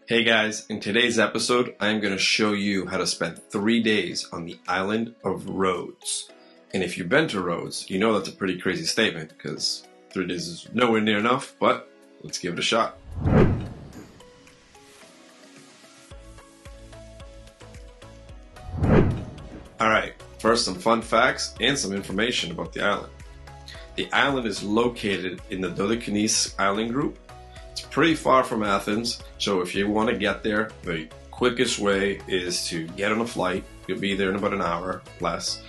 Hey guys, in today's episode, I am going to show you how to spend 3 days on the island of Rhodes. And if you've been to Rhodes, you know that's a pretty crazy statement because 3 days is nowhere near enough, but let's give it a shot. Alright, first some fun facts and some information about the island. The island is located in the Dodecanese island group. It's pretty far from Athens, so if you want to get there, the quickest way is to get on a flight. You'll be there in about an hour, less.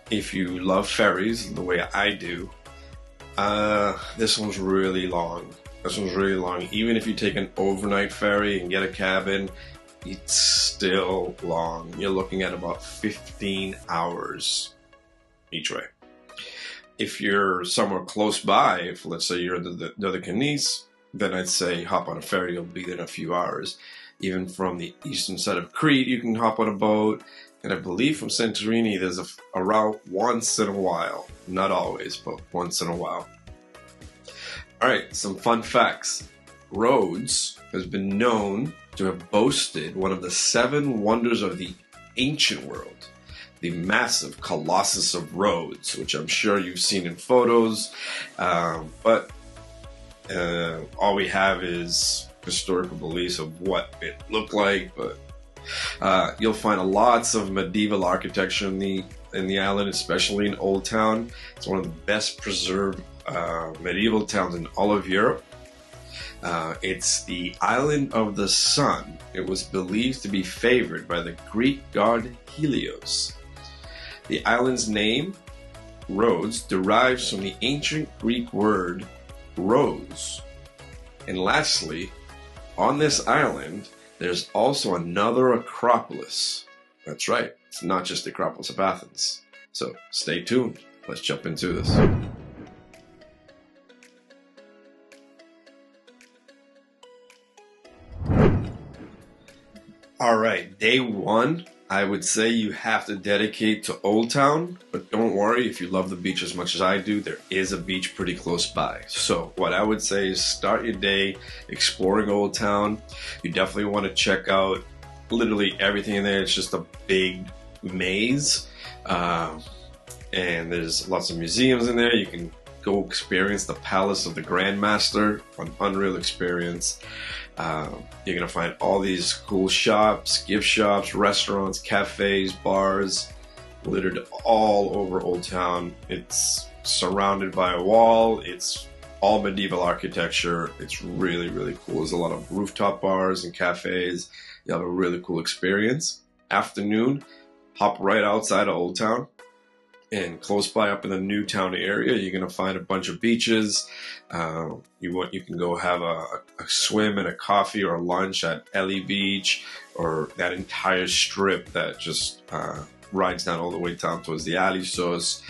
If you love ferries, the way I do, this one's really long. Even if you take an overnight ferry and get a cabin, it's still long. You're looking at about 15 hours each way. If you're somewhere close by, if let's say you're in the Dodecanese, then I'd say hop on a ferry, you'll be there in a few hours. Even from the eastern side of Crete, you can hop on a boat. And I believe from Santorini, there's a route once in a while. Not always, but once in a while. Alright, some fun facts. Rhodes has been known to have boasted one of the 7 wonders of the ancient world. The massive Colossus of Rhodes, which I'm sure you've seen in photos, but all we have is historical beliefs of what it looked like. But you'll find lots of medieval architecture in the island, especially in Old Town. It's one of the best preserved medieval towns in all of Europe. It's the island of the sun. It was believed to be favored by the Greek god Helios. The island's name, Rhodes, derives from the ancient Greek word rose. And lastly, on this island, there's also another Acropolis. That's right, it's not just the Acropolis of Athens. So stay tuned. Let's jump into this. Alright, day 1. I would say you have to dedicate to Old Town, but don't worry, if you love the beach as much as I do, there is a beach pretty close by. So what I would say is start your day exploring Old Town. You definitely want to check out literally everything in there. It's just a big maze, and there's lots of museums in there. You can go experience the Palace of the Grandmaster, an unreal experience. You're gonna find all these cool shops, gift shops, restaurants, cafes, bars, littered all over Old Town. It's surrounded by a wall. It's all medieval architecture. It's really, really cool. There's a lot of rooftop bars and cafes. You have a really cool experience. Afternoon, hop right outside of Old Town. And close by up in the New Town area, you're going to find a bunch of beaches. You can go have a swim and a coffee or a lunch at Ellie Beach, or that entire strip that just rides down all the way down towards the Alissos.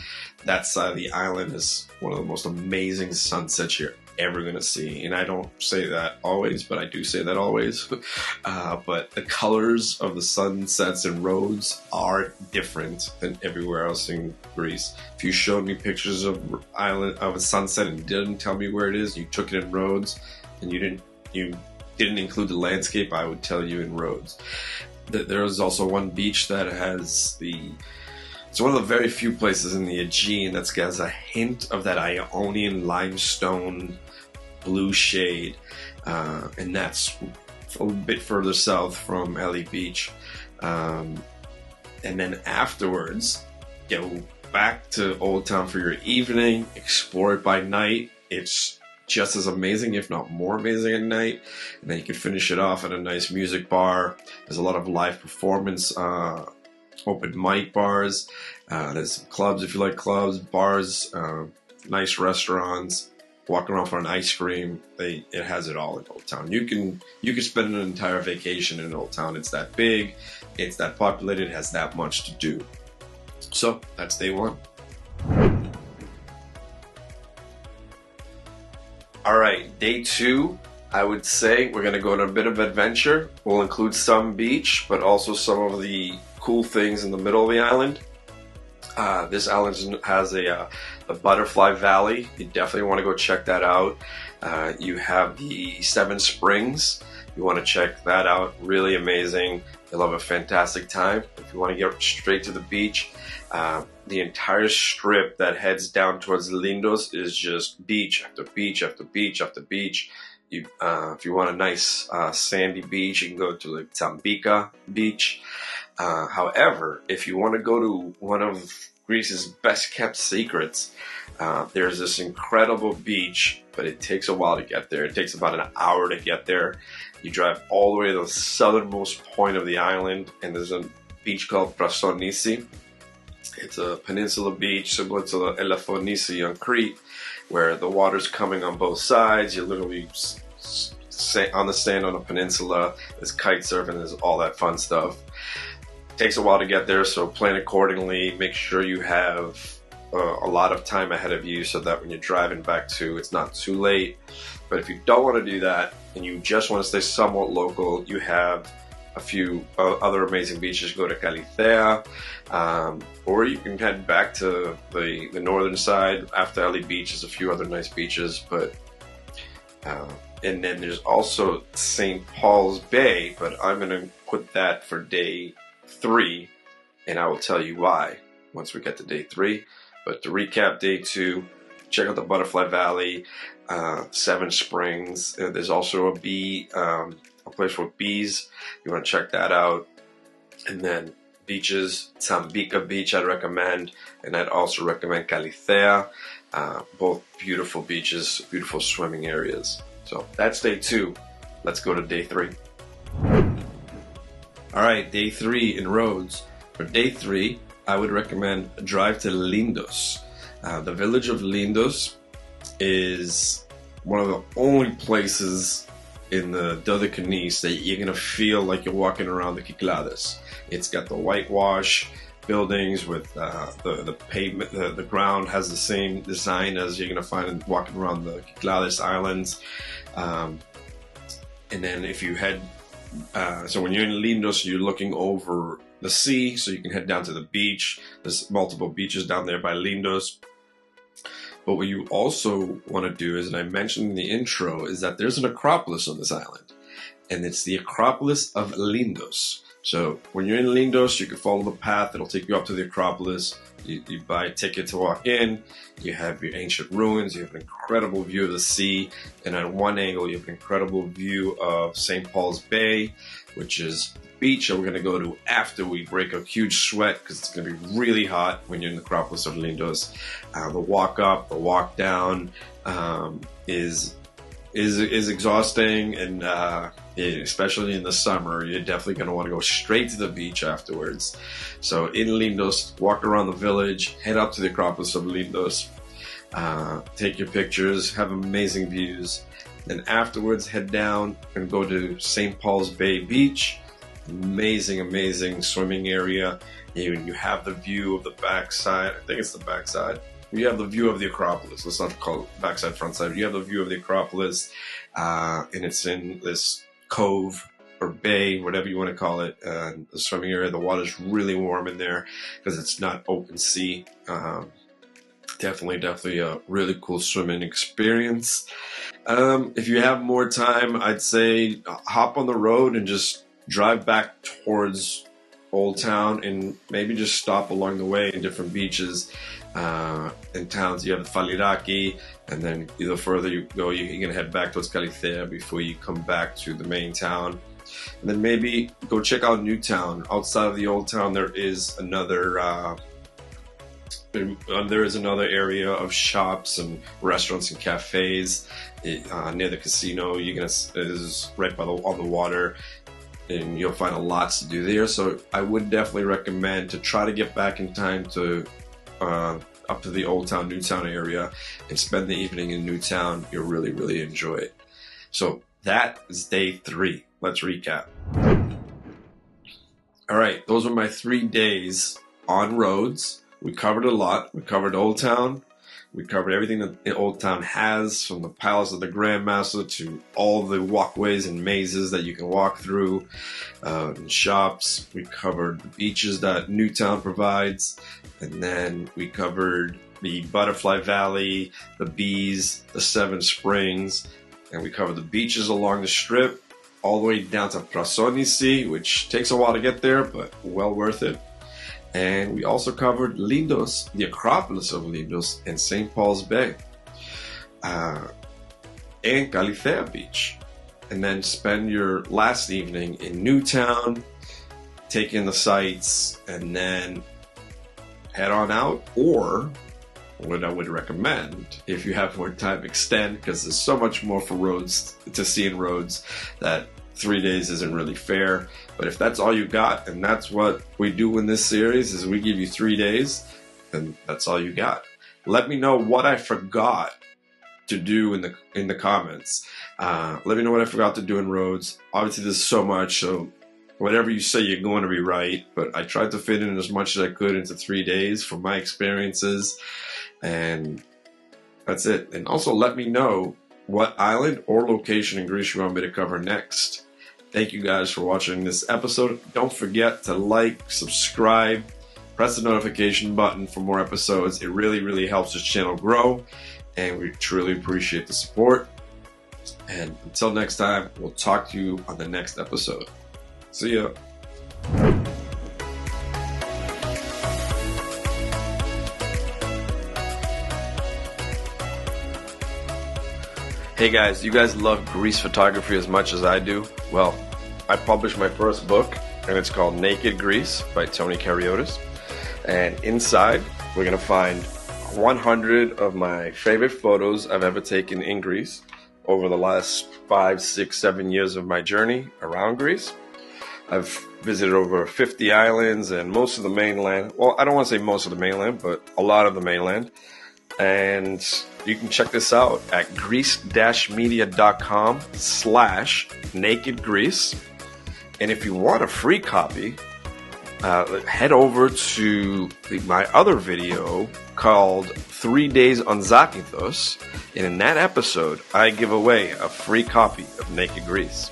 That side of the island is one of the most amazing sunsets you're ever going to see. And I don't say that always, but I do say that always. But the colors of the sunsets in Rhodes are different than everywhere else in Greece. If you showed me pictures of a sunset and didn't tell me where it is, you took it in Rhodes, and you didn't include the landscape, I would tell you in Rhodes. There is also one beach that has it's one of the very few places in the Aegean that has a hint of that Ionian limestone blue shade, and that's a bit further south from Ellie Beach. And then afterwards, go back to Old Town for your evening, explore it by night. It's just as amazing, if not more amazing at night. And then you can finish it off at a nice music bar. There's a lot of live performance, open mic bars. There's some clubs if you like clubs, bars, nice restaurants. Walk around for an ice cream. It has it all in Old Town. You can spend an entire vacation in Old Town. It's that big, it's that populated, it has that much to do. So that's day 1. Alright, day 2, I would say we're gonna go on a bit of adventure. We'll include some beach, but also some of the cool things in the middle of the island. This island has a butterfly valley. You definitely want to go check that out. You have the 7 springs You want to check that out. Really amazing. You'll have a fantastic time. If you want to get straight to the beach, the entire strip that heads down towards Lindos is just beach after beach after beach after beach. If you want a nice sandy beach, you can go to like Tambica Beach. However, if you want to go to one of Greece's best kept secrets, there's this incredible beach, but it takes a while to get there. It takes about an hour to get there. You drive all the way to the southernmost point of the island, and there's a beach called Pristine. It's a peninsula beach similar to the Elafonisi on Crete, where the water's coming on both sides. You're literally on the sand on a peninsula. There's kite surfing, there's all that fun stuff. It takes a while to get there, so plan accordingly. Make sure you have a lot of time ahead of you so that when you're driving back to, it's not too late. But if you don't want to do that and you just want to stay somewhat local, you have a few other amazing beaches. Go to Calithea, or you can head back to the northern side. After Ali Beach, there's a few other nice beaches, but and then there's also St. Paul's Bay, but I'm going to put that for day 3, and I will tell you why once we get to day 3. But to recap, day 2, check out the Butterfly Valley, 7 Springs. There's also a place for bees. You want to check that out. And then beaches, Tambica Beach I'd recommend, and I'd also recommend Calithea. Both beautiful beaches, beautiful swimming areas. So that's day 2. Let's go to day 3. Alright, day 3 in Rhodes. For day 3, I would recommend a drive to Lindos. The village of Lindos is one of the only places in the Dodecanese that you're going to feel like you're walking around the Kyklades. It's got the whitewash buildings with the pavement, the ground has the same design as you're going to find walking around the Kyklades Islands. And then if you head, so when you're in Lindos, you're looking over the sea, so you can head down to the beach. There's multiple beaches down there by Lindos. But what you also want to do is, and I mentioned in the intro, is that there's an Acropolis on this island. And it's the Acropolis of Lindos. So when you're in Lindos, you can follow the path. It'll take you up to the Acropolis. You buy a ticket to walk in. You have your ancient ruins. You have an incredible view of the sea. And at one angle, you have an incredible view of St. Paul's Bay, which is the beach that we're going to go to after we break a huge sweat, because it's going to be really hot when you're in the Acropolis of Lindos. The walk up, the walk down is exhausting, and especially in the summer, you're definitely going to want to go straight to the beach afterwards. So in Lindos, walk around the village, head up to the Acropolis of Lindos, take your pictures, have amazing views. Then afterwards, head down and go to St. Paul's Bay Beach. Amazing, amazing swimming area. You have the view of the backside. I think it's the backside. You have the view of the Acropolis. Let's not call it backside, front side. You have the view of the Acropolis, and it's in this cove or bay, whatever you want to call it. The swimming area. The water's really warm in there because it's not open sea. Definitely a really cool swimming experience. If you have more time, I'd say hop on the road and just drive back towards Old Town and maybe just stop along the way in different beaches and towns. You have the Faliraki, and then the further you go, you're going to head back towards Calithea before you come back to the main town. And then maybe go check out New Town. Outside of the Old Town, there is another area of shops and restaurants and cafes near the casino. Is right on the water, and you'll find lots to do there. So I would definitely recommend to try to get back in time to up to the Old Town, New Town area and spend the evening in New Town. You'll really enjoy it. So that is day 3. Let's recap. All right, those were my 3 days on Rhodes. We covered a lot. We covered Old Town. We covered everything that Old Town has, from the Palace of the Grandmaster to all the walkways and mazes that you can walk through, and shops. We covered the beaches that New Town provides, and then we covered the Butterfly Valley, the bees, the 7 Springs, and we covered the beaches along the strip, all the way down to Pristine, which takes a while to get there, but well worth it. And we also covered Lindos, the Acropolis of Lindos, and St. Paul's Bay, and Galicia Beach. And then spend your last evening in Newtown, take in the sights, and then head on out. Or what I would recommend, if you have more time, extend, because there's so much more for Rhodes to see in Rhodes that 3 days isn't really fair. But if that's all you got, and that's what we do in this series, is we give you 3 days, then that's all you got. Let me know what I forgot to do in the comments. Let me know what I forgot to do in Rhodes. Obviously there's so much, so whatever you say, you're going to be right, but I tried to fit in as much as I could into 3 days from my experiences, and that's it. And also let me know what island or location in Greece you want me to cover next. Thank you guys for watching this episode. Don't forget to like, subscribe, press the notification button for more episodes. It really, really helps this channel grow, and we truly appreciate the support. And until next time, we'll talk to you on the next episode. See ya. Hey guys, you guys love Greece photography as much as I do? Well, I published my first book, and it's called Naked Greece by Tony Cariotis. And inside, we're going to find 100 of my favorite photos I've ever taken in Greece over the last 5, 6, 7 years of my journey around Greece. I've visited over 50 islands and most of the mainland. Well, I don't want to say most of the mainland, but a lot of the mainland. And you can check this out at greece-media.com/nakedgreece. And if you want a free copy, head over to my other video called 3 Days on Zakynthos. And in that episode, I give away a free copy of Naked Greece.